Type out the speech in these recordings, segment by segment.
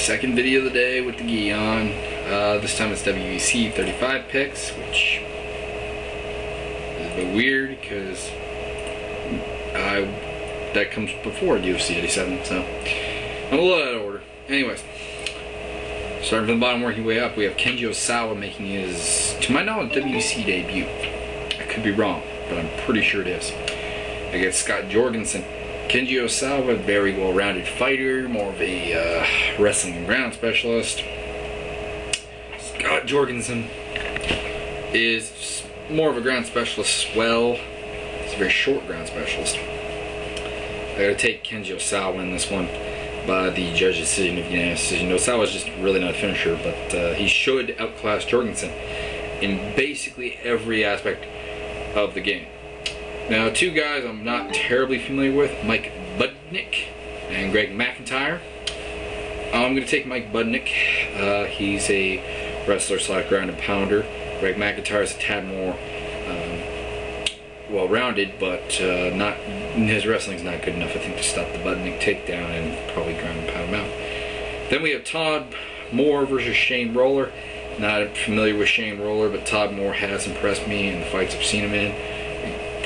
Second video of the day with the gi on. This time it's WEC 35 picks, which is a bit weird because that comes before UFC 87, so I'm a little out of order. Anyways, starting from the bottom, working way up, we have Kenji Osawa making his, to my knowledge, WEC debut. I could be wrong, but I'm pretty sure it is. Against Scott Jorgensen. Kenji Osawa, very well-rounded fighter, more of a wrestling and ground specialist. Scott Jorgensen is more of a ground specialist as well. He's a very short ground specialist. I gotta take Kenji Osawa in this one by the judge's decision of unanimous decision. Osawa's just really not a finisher, but he should outclass Jorgensen in basically every aspect of the game. Now, two guys I'm not terribly familiar with, Mike Budnick and Greg McIntyre. I'm going to take Mike Budnick. He's a wrestler / ground and pounder. Greg McIntyre is a tad more well-rounded, but his wrestling's not good enough, I think, to stop the Budnick takedown and probably ground and pound him out. Then we have Todd Moore versus Shane Roller. Not familiar with Shane Roller, but Todd Moore has impressed me in the fights I've seen him in.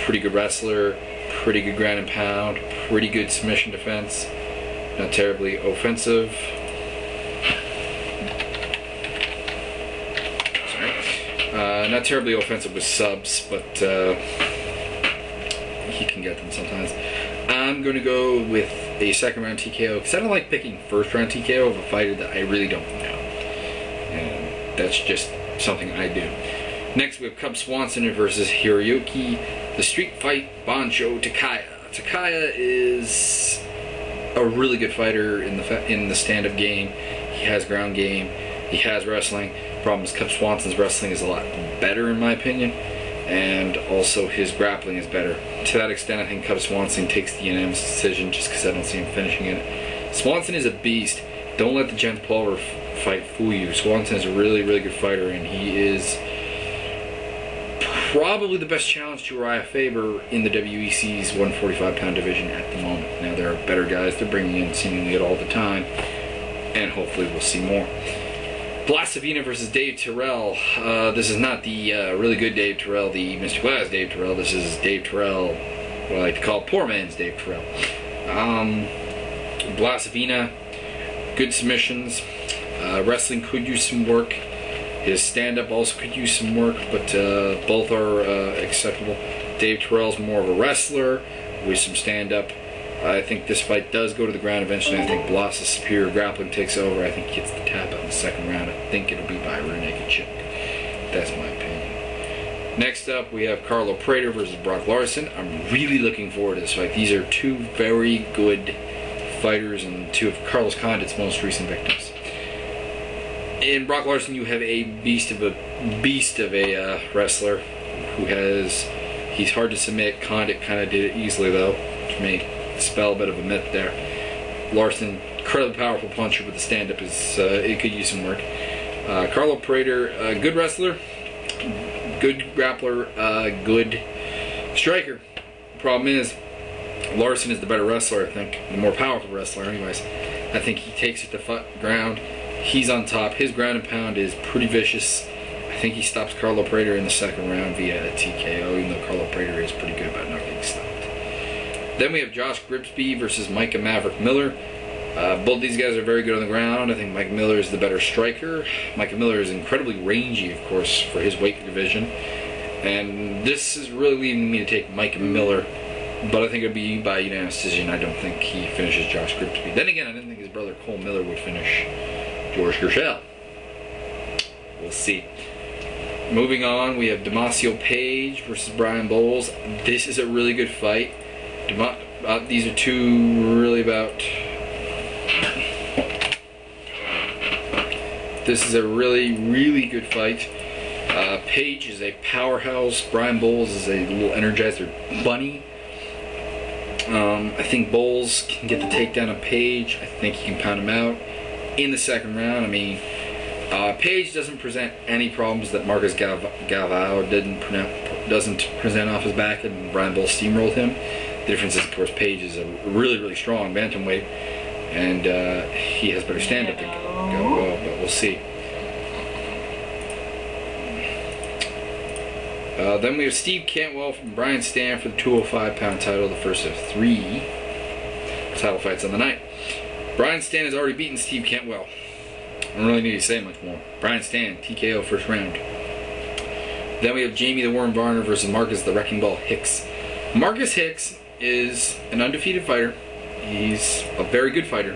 Pretty good wrestler, pretty good ground and pound, pretty good submission defense, not terribly offensive. Not terribly offensive with subs, but he can get them sometimes. I'm going to go with a second round TKO because I don't like picking first round TKO of a fighter that I really don't know, and that's just something I do. Next we have Cub Swanson versus Hiroyuki the Street Fight Bancho Takaya. Takaya is a really good fighter in the stand-up game. He has ground game. He has wrestling. Problem is Cub Swanson's wrestling is a lot better in my opinion, and also his grappling is better. To that extent, I think Cub Swanson takes the unanimous decision just because I don't see him finishing it. Swanson is a beast. Don't let the Jen Pulver fight fool you. Swanson is a really, really good fighter, and he is probably the best challenge to Uriah Faber in the WEC's 145-pound division at the moment. Now, there are better guys they're bringing in seemingly at all the time, and hopefully we'll see more. Blasovina versus Dave Terrell. This is not the really good Dave Terrell, the Mr. Glass Dave Terrell. This is Dave Terrell, what I like to call poor man's Dave Terrell. Blasovina, good submissions. Wrestling could use some work. His stand-up also could use some work, but both are acceptable. Dave Terrell's more of a wrestler with some stand-up. I think this fight does go to the ground eventually. I think Blas' superior grappling takes over. I think he gets the tap out in the second round. I think it'll be by a rear naked choke. That's my opinion. Next up, we have Carlo Prater versus Brock Larson. I'm really looking forward to this fight. These are two very good fighters and two of Carlos Condit's most recent victims. In Brock Larson, you have a beast of a wrestler who he's hard to submit. Condit kind of did it easily though, which may spell a bit of a myth there. Larson, incredibly powerful puncher, but the stand-up is it could use some work. Carlo Prater, good wrestler, good grappler, good striker. Problem is, Larson is the better wrestler, I think, the more powerful wrestler. Anyways, I think he takes it to ground. He's on top. His ground and pound is pretty vicious. I think he stops Carlo Prater in the second round via a TKO, even though Carlo Prater is pretty good about not getting stopped. Then we have Josh Gripsby versus Micah Maverick Miller. Both these guys are very good on the ground. I think Mike Miller is the better striker. Micah Miller is incredibly rangy, of course, for his weight division. And this is really leading me to take Micah Miller, but I think it'll be by unanimous decision. I don't think he finishes Josh Gripsby. Then again, I didn't think his brother Cole Miller would finish George Gershell. We'll see. Moving on, we have Damasio Page versus Brian Bowles. This is a really good fight. These are two really about... This is a really, really good fight. Page is a powerhouse. Brian Bowles is a little energizer bunny. I think Bowles can get the takedown of Page. I think he can pound him out in the second round. I mean, Page doesn't present any problems that Marcus Galvao doesn't present off his back, and Brian Bowles steamrolled him. The difference is, of course, Page is a really, really strong bantamweight, and he has better stand-up to go well, but we'll see. Then we have Steve Cantwell from Brian Stann for the 205-pound title, the first of 3 title fights on the night. Brian Stann has already beaten Steve Cantwell. I don't really need to say much more. Brian Stann, TKO first round. Then we have Jamie the Worm Varner versus Marcus the Wrecking Ball Hicks. Marcus Hicks is an undefeated fighter. He's a very good fighter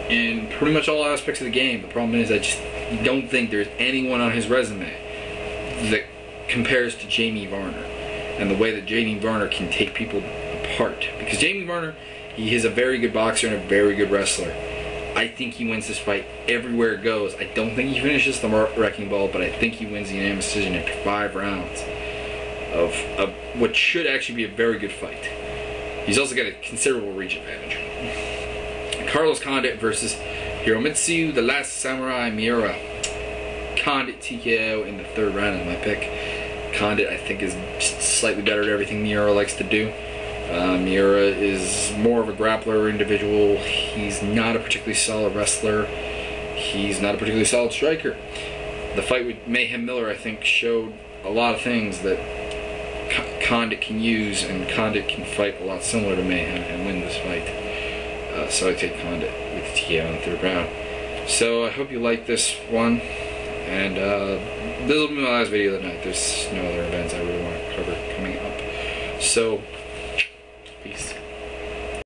in pretty much all aspects of the game. The problem is I just don't think there's anyone on his resume that compares to Jamie Varner and the way that Jamie Varner can take people apart. Because Jamie Varner, he is a very good boxer and a very good wrestler. I think he wins this fight everywhere it goes. I don't think he finishes the Wrecking Ball, but I think he wins the unanimous decision in 5 rounds of what should actually be a very good fight. He's also got a considerable reach advantage. Carlos Condit versus Hiromitsu, the Last Samurai Miura. Condit TKO in the 3rd round is my pick. Condit, I think, is just slightly better at everything Miura likes to do. Miura is more of a grappler individual. He's not a particularly solid wrestler. He's not a particularly solid striker. The fight with Mayhem Miller, I think, showed a lot of things that Condit can use, and Condit can fight a lot similar to Mayhem and win this fight. So I take Condit with the TKO in the 3rd round. So I hope you like this one. And this will be my last video of the night. There's no other events I really want to cover coming up. So, peace.